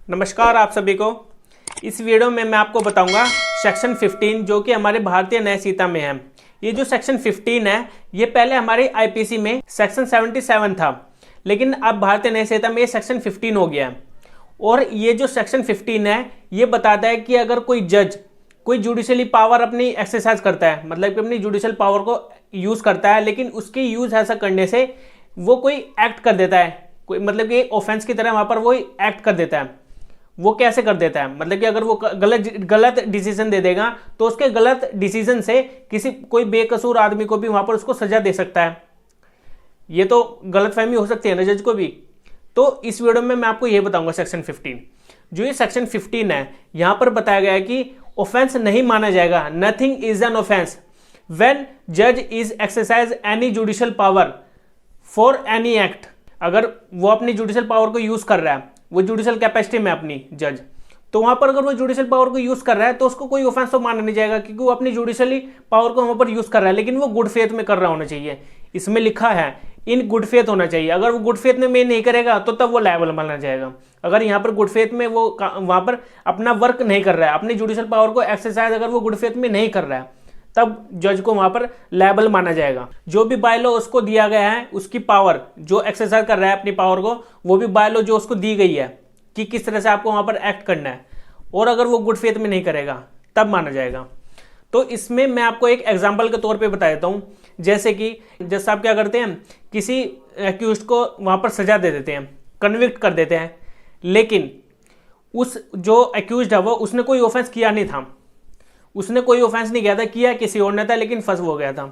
नमस्कार आप सभी को। इस वीडियो में मैं आपको बताऊंगा सेक्शन 15 जो कि हमारे भारतीय न्याय संहिता में है। ये जो सेक्शन 15 है ये पहले हमारे आईपीसी में सेक्शन 77 था, लेकिन अब भारतीय न्याय संहिता में ये सेक्शन 15 हो गया है। और ये जो सेक्शन 15 है ये बताता है कि अगर कोई जज कोई जुडिशली पावर अपनी एक्सरसाइज करता है, मतलब कि अपनी जुडिशल पावर को यूज करता है, लेकिन उसके यूज ऐसा करने से वो कोई एक्ट कर देता है, कोई मतलब कि ऑफेंस की तरह वहां पर वो एक्ट कर देता है। वो कैसे कर देता है, मतलब कि अगर वो गलत डिसीजन दे देगा तो उसके गलत डिसीजन से कोई बेकसूर आदमी को भी वहां पर उसको सजा दे सकता है। ये तो गलतफहमी हो सकती है ना जज को भी। तो इस वीडियो में मैं आपको ये बताऊंगा सेक्शन 15। जो ये सेक्शन 15 है यहां पर बताया गया है कि ऑफेंस नहीं माना जाएगा, nothing is an offence when जज is exercise any judicial power for any act. अगर वो अपनी जुडिशियल पावर को यूज कर रहा है, वो जुडिशियल कैपेसिटी में अपनी जज, तो वहां पर अगर वो जुडिशियल पावर को यूज कर रहा है तो उसको कोई ऑफेंस तो माना नहीं जाएगा, क्योंकि वो अपनी जुडिशियली पावर को वहां पर यूज कर रहा है, लेकिन वो गुड फेथ में कर रहा होना चाहिए। इसमें लिखा है इन गुड फेथ होना चाहिए। अगर वो गुड फेथ में नहीं करेगा तो तब वो लायबल माना जाएगा। अगर यहाँ पर गुड फेथ में वो वहां पर अपना वर्क नहीं कर रहा है, अपनी जुडिशियल पावर को एक्सरसाइज अगर वो गुड फेथ में नहीं कर रहा है, तब जज को वहां पर लायबल माना जाएगा। जो भी बाय लॉ उसको दिया गया है, उसकी पावर जो एक्सरसाइज कर रहा है अपनी पावर को, वो भी बाय लॉ जो उसको दी गई है कि किस तरह से आपको वहां पर एक्ट करना है, और अगर वो गुड फेथ में नहीं करेगा तब माना जाएगा। तो इसमें मैं आपको एक एग्जांपल के तौर पे बता देता हूं। जैसे कि जज साहब क्या करते हैं, किसी एक्यूज को वहां पर सजा दे देते हैं, कन्विक्ट कर देते हैं, लेकिन उस जो एक्यूज है वो उसने कोई ऑफेंस किया नहीं था, उसने कोई ऑफेंस नहीं किया था, किया किसी और ने था, लेकिन फंस हो गया था।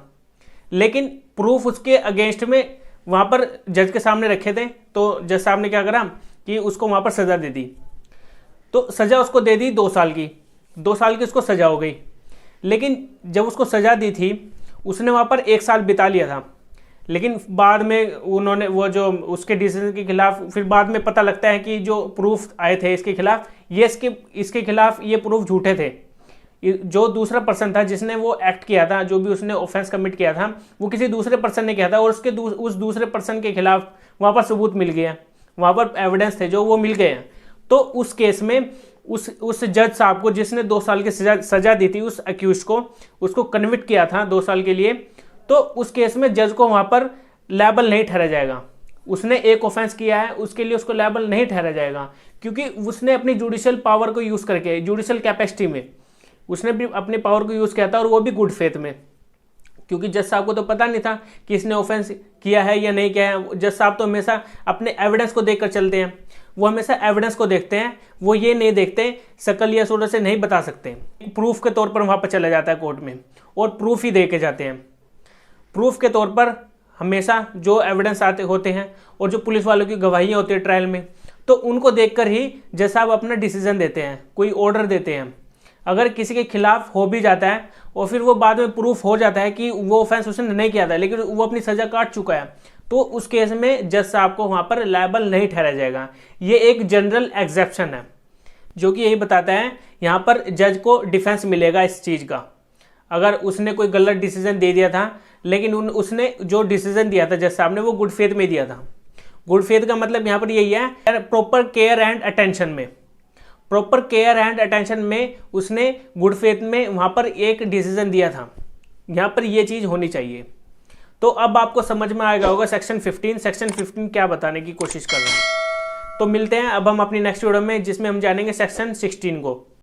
लेकिन प्रूफ उसके अगेंस्ट में वहां पर जज के सामने रखे थे, तो जज साहब ने क्या करा कि उसको वहां पर सजा दे दी। तो सजा उसको दे दी 2 साल की, 2 साल की उसको सजा हो गई। लेकिन जब उसको सजा दी थी उसने वहां पर 1 साल बिता लिया था, लेकिन बाद में उन्होंने वो जो उसके डिसीजन के खिलाफ फिर बाद में पता लगता है कि जो प्रूफ आए थे इसके खिलाफ, ये इसके खिलाफ ये प्रूफ झूठे थे। जो दूसरा पर्सन था जिसने वो एक्ट किया था, जो भी उसने ऑफेंस कमिट किया था, वो किसी दूसरे पर्सन ने किया था, और उस दूसरे पर्सन के खिलाफ वहां पर सबूत मिल गया, वहां पर एविडेंस थे जो वो मिल गए हैं। तो उस केस में उस जज साहब को जिसने 2 साल की सजा दी थी उस अक्यूज को, उसको कन्विक्ट किया था 2 साल के लिए, तो उस केस में जज को वहां पर लायबल नहीं ठहरा जाएगा। उसने एक ऑफेंस किया है, उसके लिए उसको लायबल नहीं ठहरा जाएगा, क्योंकि उसने अपनी जुडिशियल पावर को यूज करके, जुडिशियल कैपेसिटी में उसने भी अपनी पावर को यूज किया था, और वो भी गुड फेथ में। क्योंकि जज साहब को तो पता नहीं था कि इसने ऑफेंस किया है या नहीं किया है। जज साहब तो हमेशा अपने एविडेंस को देखकर चलते हैं, वो हमेशा एविडेंस को देखते हैं, वो ये नहीं देखते शकल या सूरत से नहीं बता सकते। प्रूफ के तौर पर वहां पर चला जाता है कोर्ट में, और प्रूफ ही दे के जाते हैं। प्रूफ के तौर पर हमेशा जो एविडेंस आते होते हैं और जो पुलिस वालों की गवाहियां होती है ट्रायल में, तो उनको देखकर ही जज साहब अपना डिसीजन देते हैं, कोई ऑर्डर देते हैं। अगर किसी के खिलाफ हो भी जाता है और फिर वो बाद में प्रूफ हो जाता है कि वो ऑफेंस उसने नहीं किया था, लेकिन वो अपनी सजा काट चुका है, तो उस केस में जज साहब को वहां पर लायबल नहीं ठहरा जाएगा। ये एक जनरल एक्सेप्शन है जो कि यही बताता है यहां पर जज को डिफेंस मिलेगा इस चीज का। अगर उसने कोई गलत डिसीजन दे दिया था, लेकिन उसने जो डिसीजन दिया था जज साहब ने वो गुड फेथ में दिया था। गुड फेथ का मतलब यहां पर यही है, प्रॉपर केयर एंड अटेंशन में, प्रॉपर केयर एंड अटेंशन में उसने गुड फेथ में वहां पर एक डिसीजन दिया था। यहां पर यह चीज होनी चाहिए। तो अब आपको समझ में आएगा होगा सेक्शन 15 क्या बताने की कोशिश कर रहा है। तो मिलते हैं अब हम अपनी नेक्स्ट वीडियो में, जिसमें हम जानेंगे सेक्शन 16 को।